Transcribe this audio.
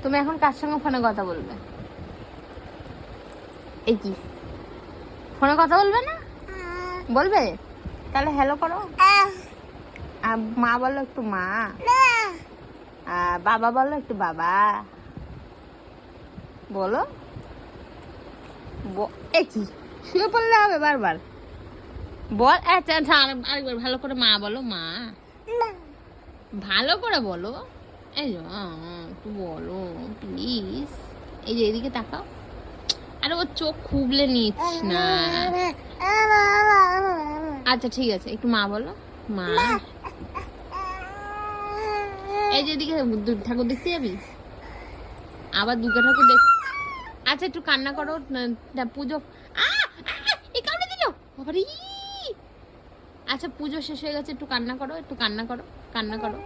তুমি এখন কার সঙ্গে ফোনে কথা বলবে? এই কি ফোনে কথা বলবে না? বলবে? তাহলে হ্যালো করো। মা বলো একটু মা। বাবা বলো একটু বাবা। বলো। এ কি শুয়ে পড়লে হবে বারবার? বল। আচ্ছা আচ্ছা, আরেকবার ভালো করে মা বলো মা। ভালো করে বলো। এই যে একটু বলো প্লিজ। এই যে এদিকে তাকাও। আরে ও চোখ খুবলে নিচ্ছ না। আচ্ছা ঠিক আছে, একটু মা বলো মা। এই যে এদিকে ঠাকুর দেখতে যাবি? আবার দুর্গা ঠাকুর দেখ। আচ্ছা একটু কান্না করো। পুজো এই কান্না দিল বাবারে। আচ্ছা পুজো শেষ হয়ে গেছে, একটু কান্না করো, একটু কান্না করো, কান্না করো।